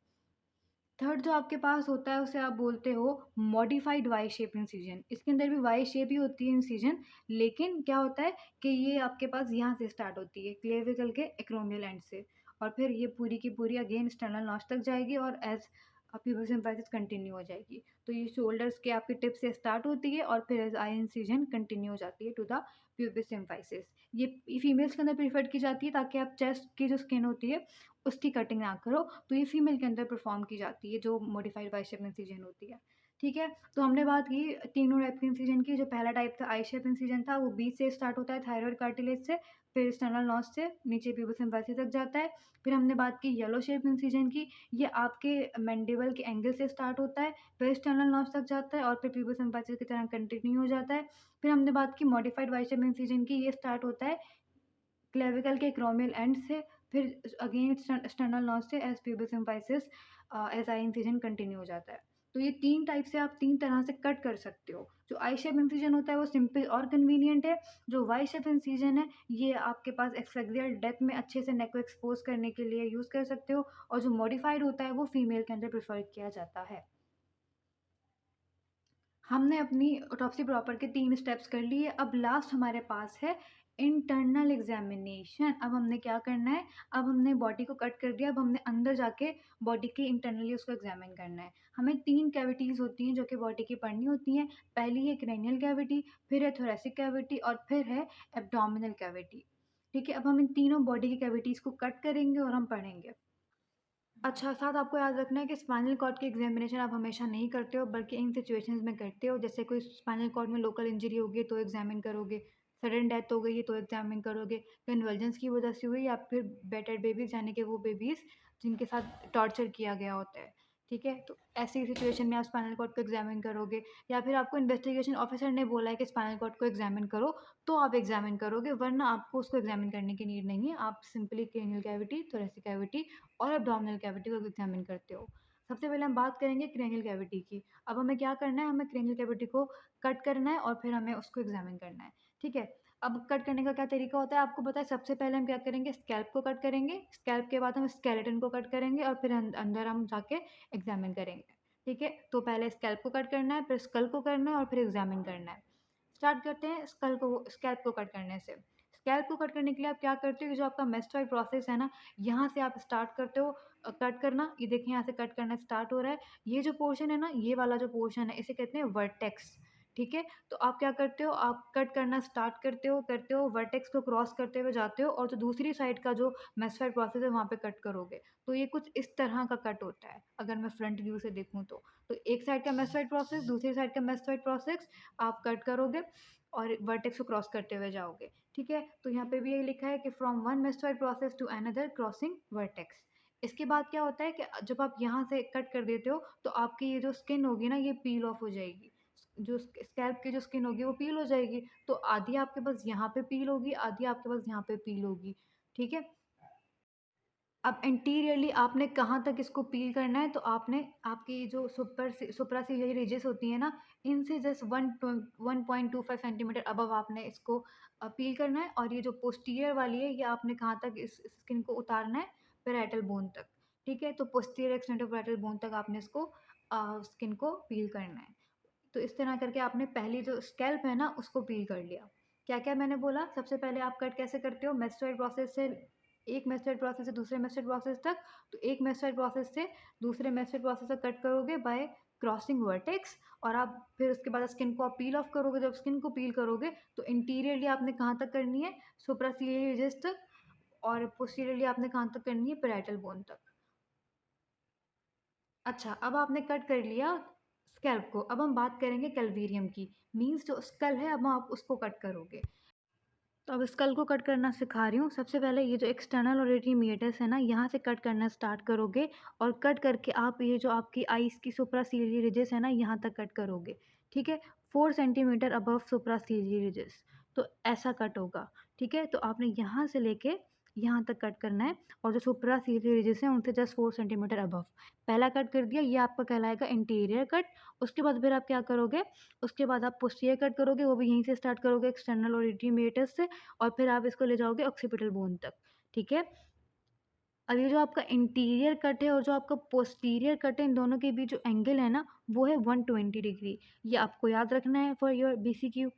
थर्ड जो आपके पास होता है उसे आप बोलते हो मॉडिफाइड वाई शेप इंसिजन। इसके अंदर भी वाई शेप ही होती है इंसिजन, लेकिन क्या होता है कि ये आपके पास यहाँ से स्टार्ट होती है क्लेविकल के एक्रोमियल एंड से, और फिर ये पूरी की पूरी अगेन स्टर्नल नॉच तक जाएगी और एज प्यूबिस सिम्फाइसिस कंटिन्यू हो जाएगी। तो ये शोल्डर्स के आपकी टिप से स्टार्ट होती है और फिर एज आई इंसिजन कंटिन्यू हो जाती है टू द प्यूबिस सिम्फाइसिस। ये फीमेल्स के अंदर प्रीफर्ड की जाती है ताकि आप चेस्ट की जो स्किन होती है उसकी कटिंग ना करो, तो ये फीमेल के अंदर परफॉर्म की जाती है जो मॉडिफाइड वाई शेप इंसिजन होती है, ठीक है? तो हमने बात की तीनों टाइप के इंसिजन की। जो पहला टाइप था आई शेप इंसिजन था वो बीच से स्टार्ट होता है थायरॉइड कार्टिलेज से, फिर स्टर्नल नॉच से नीचे प्यूबिस सिम्फाइसिस तक जाता है। फिर हमने बात की येलो शेप इंसिजन की, ये आपके मैंडिबल के एंगल से स्टार्ट होता है, फिर स्टर्नल नॉच तक जाता है और फिर प्यूबिस सिम्फाइसिस की तरह कंटिन्यू हो जाता है। फिर हमने बात की मॉडिफाइड वाई शेप इंसिजन की, ये स्टार्ट होता है क्लेविकल के एक्रोमियल एंड से, फिर अगेन स्टर्नल नॉच से as pubic symphysis as I incision continue हो जाता है। तो ये 3 टाइप से आप 3 तरह से कट कर सकते हो। जो आई शेप इंसिजन होता है वो सिंपल और कन्वीनिएंट है। जो वाई शेप इंसिजन है ये आपके पास एक्सेक्सियल डेप्थ में अच्छे से नेक को एक्सपोज़ करने के लिए यूज़ कर सकते हो, और जो मॉडिफाइड होता है वो फीमेल के अंदर प्रेफ़र किया जाता है। हमने अपनी ऑटोप्सी प्रॉपर के 3 स्टेप्स कर लिए, अब लास्ट हमारे पास है इंटरनल एग्ज़ामिनेशन। अब हमने क्या करना है, अब हमने बॉडी को कट कर दिया, अब हमने अंदर जाके बॉडी के इंटरनली उसको एग्ज़ामिन करना है। हमें 3 कैविटीज़ होती हैं जो कि बॉडी की पढ़नी होती हैं। पहली है क्रेनियल कैविटी, फिर है थोरैसिक कैविटी और फिर है एब्डोमिनल कैविटी। ठीक है? अब हम इन तीनों बॉडी की कैविटीज़ को कट करेंगे और हम पढ़ेंगे। अच्छा, साथ आपको याद रखना है कि स्पाइनल कॉर्ड की एग्ज़ामिनेशन आप हमेशा नहीं करते हो, बल्कि इन सिचुएशंस में करते हो। जैसे कोई स्पाइनल कॉर्ड में लोकल इंजरी हो गई तो एग्ज़ामिन करोगे, सडन डेथ हो गई है तो एग्ज़ामिन करोगे, कन्वल्जेंस की वजह से हुई या फिर बेटेड बेबीज़ यानी कि वो बेबीज़ जिनके साथ टॉर्चर किया गया होता है, ठीक है? तो ऐसी सिचुएशन में आप स्पाइनल कॉर्ड को एग्ज़ामिन करोगे, या फिर आपको इन्वेस्टिगेशन ऑफिसर ने बोला है कि स्पाइनल कॉर्ड को एग्ज़ामिन करो, तो आप एग्ज़ामिन करोगे, वरना आपको उसको एग्ज़ामिन करने की नीड नहीं है। आप simply cranial cavity, thoracic cavity और एब्डोमिनल कैविटी को एग्ज़ामिन करते हो। सबसे पहले हम बात करेंगे क्रेनियल कैविटी की। अब हमें क्या करना है, हमें क्रेनियल कैविटी को कट करना है और फिर हमें उसको एग्ज़ामिन करना है, ठीक है? अब कट करने का क्या तरीका होता है आपको पता है, सबसे पहले हम क्या करेंगे, स्कैल्प को कट करेंगे, स्कैल्प के बाद हम स्केलेटन को कट करेंगे और फिर अंदर हम जाके एग्ज़ामिन करेंगे, ठीक है? तो पहले स्कैल्प को कट करना है, फिर स्कल को करना है और फिर एग्ज़ामिन करना है। स्टार्ट करते हैं स्कैल्प को कट करने से। स्कैल्प को कट करने के लिए आप क्या करते हो कि जो आपका मेस्टोइड प्रोसेस है ना, यहाँ से आप स्टार्ट करते हो कट करना। ये देखिए यहाँ से कट करना स्टार्ट हो रहा है। ये जो पोर्शन है ना, ये वाला जो पोर्शन है इसे कहते हैं वर्टेक्स, ठीक है? तो आप क्या करते हो, आप कट करना स्टार्ट करते हो, वर्टेक्स को क्रॉस करते हुए जाते हो और जो दूसरी साइड का जो मेस्टोइड प्रोसेस है वहाँ पे कट करोगे। तो ये कुछ इस तरह का कट होता है, अगर मैं फ्रंट व्यू से देखूँ तो। तो एक साइड का मेस्टोइड प्रोसेस, दूसरी साइड का मेस्टोइड प्रोसेस आप कट करोगे और वर्टेक्स को क्रॉस करते हुए जाओगे, ठीक है? तो यहाँ पे भी यही लिखा है कि from one mastoid process to another crossing vertex. इसके बाद क्या होता है कि जब आप यहाँ से कट कर देते हो तो आपकी ये जो स्किन होगी ना, ये पील ऑफ हो जाएगी। जो स्कैल्प की जो स्किन होगी वो पील हो जाएगी। तो आधी आपके पास यहाँ पे पील होगी, आधी आपके पास यहाँ पे पील होगी, ठीक है? अब एंटीरियरली आपने कहाँ तक इसको पील करना है, तो आपने आपकी जो सुप्रासिलियरी रिजेस होती है ना, इनसे जस्ट 1.25 सेंटीमीटर अबव आपने इसको पील करना है, और ये जो पोस्टीरियर वाली है ये आपने कहाँ तक इस स्किन को उतारना है, पैराइटल बोन तक, ठीक है? तो posterior extent of parietal bone तक आपने इसको स्किन को पील करना है। तो इस तरह करके आपने पहली जो स्कैल्प है ना उसको पील कर लिया। क्या-क्या मैंने बोला? सबसे पहले आप कट कैसे करते हो? मेस्टोइड प्रोसेस से एक मेस्टोइड प्रोसेस से दूसरे मेस्टोइड प्रोसेस तक, तो एक मेस्टोइड प्रोसेस से दूसरे मेस्टोइड प्रोसेस तक कट करोगे बाय क्रॉसिंग वर्टेक्स, और आप फिर उसके बाद स्किन को आप पील ऑफ करोगे। जब स्किन को पील करोगे तो इंटीरियरली आपने कहाँ तक करनी है? सुप्रासिलियरी रिजेस तक, और पोस्टीरियरली आपने कहाँ तक करनी है? पैराइटल बोन तक। अच्छा, अब आपने कट कर लिया स्कैल्प को, अब हम बात करेंगे कैल्वेरियम की, मीन्स जो स्कल है अब आप उसको कट करोगे। तो अब स्कल को कट करना सिखा रही हूँ। सबसे पहले ये जो एक्सटर्नल ऑडिटरी मीएटस है ना, यहाँ से कट करना स्टार्ट करोगे, और कट करके आप ये जो आपकी आईज़ की सुप्रासिलियरी रिजेस है ना, यहाँ तक कट करोगे, ठीक है? 4 सेंटीमीटर अबव सुप्रासिलियरी रिजेस, तो ऐसा कट होगा, ठीक है? तो आपने यहाँ से लेके यहाँ तक कट करना है, और जो सुप्रासिलियरी रिजेस हैं उनसे जस्ट 4 सेंटीमीटर अबव। पहला कट कर दिया, ये आपका कहलाएगा इंटीरियर कट। उसके बाद फिर आप क्या करोगे, उसके बाद आप पोस्टीरियर कट करोगे, वो भी यहीं से स्टार्ट करोगे एक्सटर्नल ऑडिटरी मीएटस से, और फिर आप इसको ले जाओगे ऑक्सीपिटल बोन तक, ठीक है? अब ये जो आपका इंटीरियर कट है और जो आपका पोस्टीरियर कट है, इन दोनों के बीच जो एंगल है ना, वो है 120 डिग्री। ये आपको याद रखना है फॉर योर बीसीक्यू।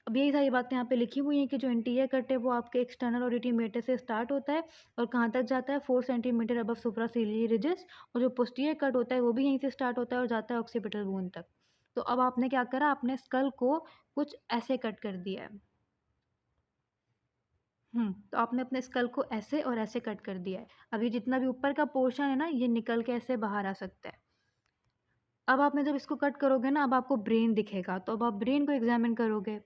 अब यही सारी बातें यहाँ पे लिखी हुई हैं कि जो इंटीरियर कट है वो आपके एक्सटर्नल ऑडिटरी मीटर से स्टार्ट होता है और कहाँ तक जाता है, 4 सेंटीमीटर अबव सुप्रासिलियरी रिजेस, और जो पोस्टीरियर कट होता है वो भी यहीं से स्टार्ट होता है और जाता है ऑक्सीपिटल बोन तक। तो अब आपने क्या करा, आपने स्कल को कुछ ऐसे कट कर दिया है। तो आपने अपने स्कल को ऐसे और ऐसे कट कर दिया है। अब ये जितना भी ऊपर का पोर्शन है ना, ये निकल के ऐसे बाहर आ सकता है। अब आपने जब इसको कट करोगे ना, अब आपको ब्रेन दिखेगा, तो अब आप ब्रेन को एग्ज़ामिन करोगे।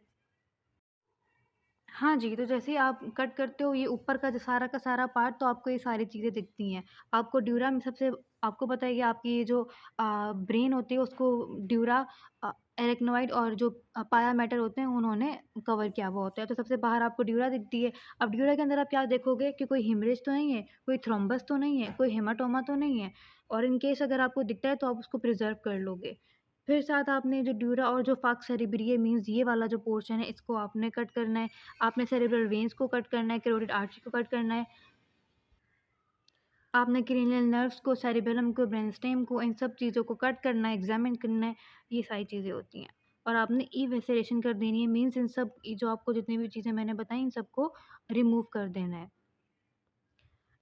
हाँ जी, तो जैसे ही आप कट करते हो ये ऊपर का सारा पार्ट, तो आपको ये सारी चीज़ें दिखती हैं। आपको ड्यूरा में सबसे आपको पता है कि आपकी ये जो ब्रेन होती है उसको ड्यूरा एराक्नोइड और जो पाया मैटर होते हैं उन्होंने कवर किया हुआ होता है। तो सबसे बाहर आपको ड्यूरा दिखती है। अब ड्यूरा के अंदर आप क्या देखोगे कि कोई हेमरेज तो नहीं है, कोई थ्रोम्बस तो नहीं है, कोई हेमाटोमा तो नहीं है, और इन केस अगर आपको दिखता है तो आप उसको प्रिज़र्व कर लोगे। फिर साथ आपने जो ड्यूरा और जो फाक्स सेरेब्रिये मीन्स ये वाला जो पोर्शन है इसको आपने कट करना है। आपने सेरेब्रल वेन्स को कट करना है, कैरोटिड आर्टरी को कट करना है, आपने क्रेनियल नर्व्स को, सेरिबेलम को, ब्रेनस्टेम को, इन सब चीज़ों को कट करना है, एग्ज़ामिन करना है, ये सारी चीज़ें होती हैं। और आपने इवेसेरेशन कर देनी है, मीन्स इन सब ये जो आपको जितनी भी चीज़ें मैंने बताई इन सबको रिमूव कर देना है।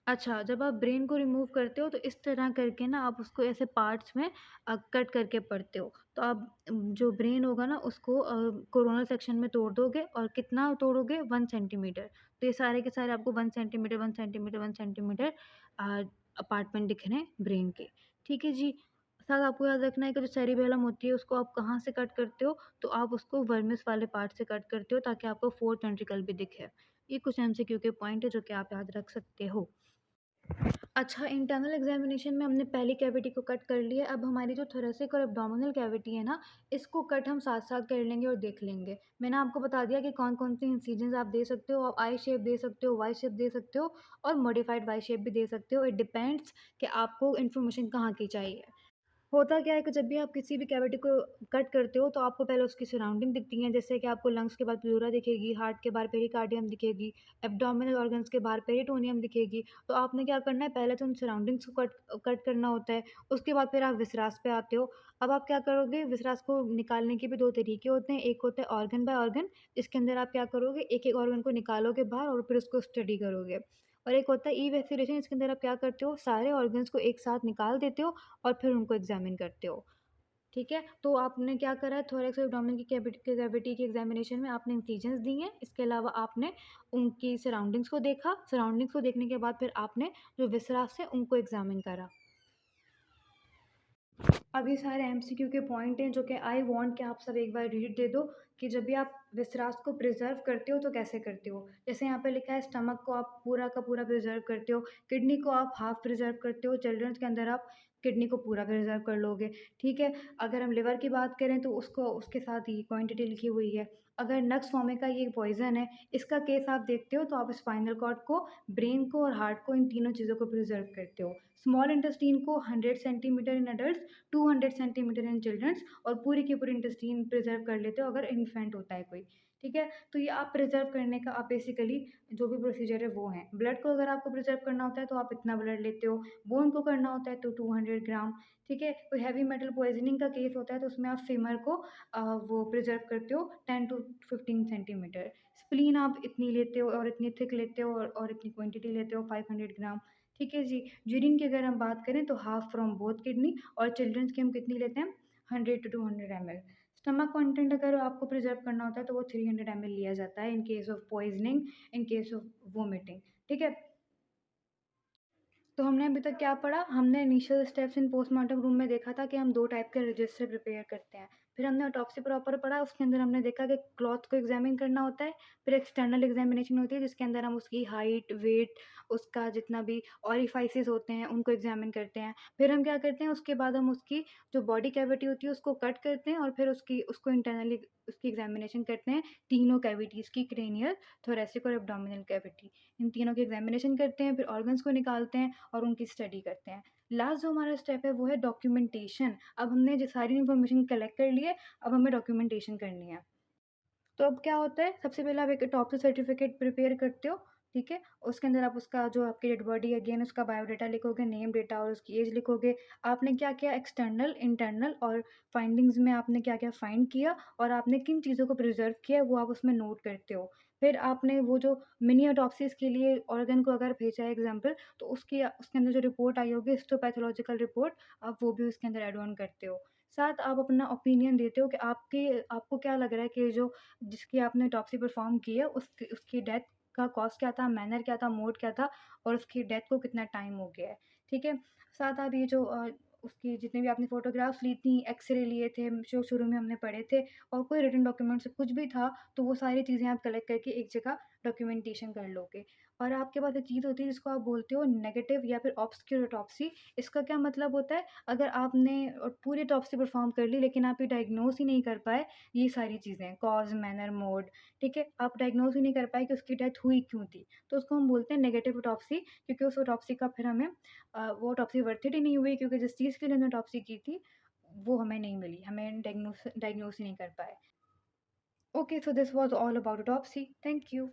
अच्छा, जब आप ब्रेन को रिमूव करते हो तो इस तरह करके ना आप उसको ऐसे पार्ट्स में कट करके पढ़ते हो। तो आप जो ब्रेन होगा ना उसको कोरोनल सेक्शन में तोड़ दोगे, और कितना तोड़ोगे 1 सेंटीमीटर। तो ये सारे के सारे आपको 1 centimetre, 1 centimetre, 1 centimetre a, apartment दिख रहे हैं ब्रेन के। ठीक है जी। साथ आपको याद रखना है कि जो सेरिबेलम होती है उसको आप कहाँ से कट करते हो, तो आप उसको वर्मिस वाले पार्ट से कट करते हो ताकि आपको फोर्थ वेंट्रिकल भी दिखे। ये कुछ एमसीक्यू के पॉइंट है जो कि आप याद रख सकते हो। अच्छा, इंटरनल एग्ज़ामिनेशन में हमने पहली कैविटी को कट कर लिया, अब हमारी जो थोरैसिक और एब्डोमिनल कैविटी है ना, इसको कट हम साथ-साथ कर लेंगे और देख लेंगे। मैंने आपको बता दिया कि कौन-कौन से इंसिजन्स आप दे सकते हो, आप आई शेप दे सकते हो, वाई शेप दे सकते हो और मॉडिफाइड वाई शेप भी दे सकते हो। इट डिपेंड्स कि आपको इन्फॉर्मेशन कहाँ की चाहिए। होता क्या है कि जब भी आप किसी भी कैविटी को कट करते हो तो आपको पहले उसकी सराउंडिंग दिखती हैं, जैसे कि आपको लंग्स के बाद प्लूरा दिखेगी, हार्ट के बाहर पेरिकार्डियम दिखेगी, एब्डोमिनल ऑर्गन्स के बाहर पेरिटोनियम दिखेगी। तो आपने क्या करना है, पहले तो उन सराउंडिंग्स को कट कट करना होता है, उसके बाद फिर आप विसरास पे आते हो। अब आप क्या करोगे, विसरास को निकालने के भी 2 तरीके होते हैं, एक होता है ऑर्गन बाय ऑर्गन, जिसके अंदर आप क्या करोगे, एक-एक ऑर्गन को निकालोगे बाहर और फिर उसको स्टडी करोगे। और एक होता है इवेल्युएशन, इसके अंदर आप क्या करते हो, सारे ऑर्गन्स को एक साथ निकाल देते हो और फिर उनको एग्ज़ामिन करते हो, ठीक है? तो आपने क्या करा है, थोरैक्स और एब्डोमेन की कैविटी की एग्ज़ामिनेशन में आपने इंसिजन्स दी हैं, इसके अलावा आपने उनकी सराउंडिंग्स को देखा, सराउंडिंग्स को देखने के बाद फिर आपने जो विसरास है उनको एग्ज़ामिन करा। अब ये सारे एमसीक्यू के पॉइंट हैं जो कि आई वांट कि आप सब एक बार रीड दे दो कि जब भी आप विसरास को प्रिजर्व करते हो तो कैसे करते हो। जैसे यहाँ पे लिखा है, स्टमक को आप पूरा का पूरा प्रिजर्व करते हो, किडनी को आप हाफ प्रिजर्व करते हो, चिल्ड्रंस के अंदर आप किडनी को पूरा प्रिजर्व कर लोगे, ठीक है। अगर हम लिवर की बात करें तो उसको उसके साथ ही क्वांटिटी लिखी हुई है। अगर नक्स फॉर्मिका ये पॉइजन है, इसका केस आप देखते हो तो आप स्पाइनल कॉर्ड को, ब्रेन को और हार्ट को, इन तीनों चीज़ों को प्रिजर्व करते हो। स्मॉल इंटेस्टीन को 100 centimetre in adult, 200 centimetre in childrens, और पूरी की पूरी इंटेस्टाइन प्रिजर्व कर लेते हो अगर इन्फेंट होता है कोई, ठीक है। तो ये आप प्रिजर्व करने का आप बेसिकली जो भी प्रोसीजर है वो है। ब्लड को अगर आपको प्रिजर्व करना होता है तो आप इतना ब्लड लेते हो, बोन को करना होता है तो 200 ग्राम, ठीक है। कोई हैवी मेटल पॉइजनिंग का केस होता है तो उसमें आप फीमर को वो प्रिजर्व करते हो 10 टू 15 सेंटीमीटर। स्प्लीन आप इतनी लेते हो और इतनी थिक लेते हो और इतनी क्वांटिटी लेते हो 500 ग्राम, ठीक है जी। यूरिन की अगर हम बात करें तो हाफ फ्रॉम बोथ किडनी, और चिल्ड्रंस की हम कितनी लेते हैं, 100 टू 200 ml। स्टमक कंटेंट अगर आपको प्रिजर्व करना होता है तो वो 300 ml लिया जाता है in case of poisoning, in case of vomiting, ठीक है। तो हमने अभी तक क्या पढ़ा? हमने initial steps in postmortem room में देखा था कि हम 2 टाइप के रजिस्टर प्रिपेयर करते हैं। फिर हमने ऑटोप्सी प्रॉपर पढ़ा, उसके अंदर हमने देखा कि क्लॉथ को एग्ज़ामिन करना होता है। फिर एक्सटर्नल एग्ज़ामिनेशन होती है जिसके अंदर हम उसकी हाइट, वेट, उसका जितना भी ओरिफाइसेस होते हैं उनको एग्ज़ामिन करते हैं। फिर हम क्या करते हैं, उसके बाद हम उसकी जो बॉडी कैविटी होती है उसको कट करते हैं और फिर उसको इंटरनली उसकी एग्ज़ामिनेशन करते हैं, तीनों कैविटीज़ की, क्रेनियल, थोरैसिक और एब्डोमिनल कैविटी। इन तीनों की एग्ज़ामिनेशन करते हैं, फिर ऑर्गन्स को निकालते हैं और उनकी स्टडी करते हैं। लास्ट जो हमारा स्टेप है वो है डॉक्यूमेंटेशन। अब हमने जो सारी इन्फॉर्मेशन कलेक्ट कर ली है, अब हमें डॉक्यूमेंटेशन करनी है। तो अब क्या होता है, सबसे पहले आप एक ऑटोप्सी सर्टिफिकेट प्रिपेयर करते हो, ठीक है? उसके अंदर आप उसका जो आपकी डेड बॉडी है अगेन उसका बायोडाटा लिखोगे, नेम, डेटा और उसकी एज लिखोगे। आपने क्या-क्या एक्सटर्नल, इंटरनल और फाइंडिंग्स में आपने क्या-क्या फाइंड किया और आपने किन चीज़ों को प्रिज़र्व किया है वो आप उसमें नोट करते हो। फिर आपने वो जो मिनी ऑटोप्सीज़ के लिए ऑर्गन को अगर भेजा है एग्ज़ाम्पल, तो उसके अंदर जो रिपोर्ट आई होगी हिस्टोपैथोलॉजिकल रिपोर्ट, आप वो भी उसके अंदर ऐड ऑन करते हो। साथ आप अपना ओपिनियन देते हो कि आपको क्या लग रहा है कि जो जिसकी आपने ऑटोप्सी परफ़ॉर्म की है उसकी उसकी डेथ का कॉज़ क्या था, मैनर क्या था, मोड क्या था और उसकी डेथ को कितना टाइम हो गया है, ठीक है? साथ आप ये जो उसकी जितने भी आपने फ़ोटोग्राफ्स ली थी, एक्स-रे लिए थे, जो शुरू में हमने पढ़े थे और कोई रिटन डॉक्यूमेंट्स कुछ भी था, तो वो सारी चीज़ें आप कलेक्ट करके एक जगह डॉक्यूमेंटेशन कर लोगे। और आपके पास एक चीज़ होती है जिसको आप बोलते हो नेगेटिव या फिर ऑब्सक्यूर ऑटोप्सी। इसका क्या मतलब होता है, अगर आपने पूरी ऑटोप्सी परफ़ॉर्म कर ली लेकिन आप ये डायग्नोज़ ही नहीं कर पाए, ये सारी चीज़ें कॉज़, मैनर, मोड, ठीक है? आप डायग्नोज़ ही नहीं कर पाए कि उसकी डेथ हुई क्यों थी, तो उसको हम बोलते हैं नेगेटिव ऑटोप्सी, क्योंकि उस ऑटोप्सी का फिर हमें वो ऑटोप्सी वर्थ इट ही नहीं हुई, क्योंकि जिस चीज़ के लिए हमने ऑटोप्सी की थी, वो हमें नहीं मिली, हमें डायग्नोज़ डायग्नोज़ ही नहीं कर पाए। Okay, so this was all about autopsy. Thank you.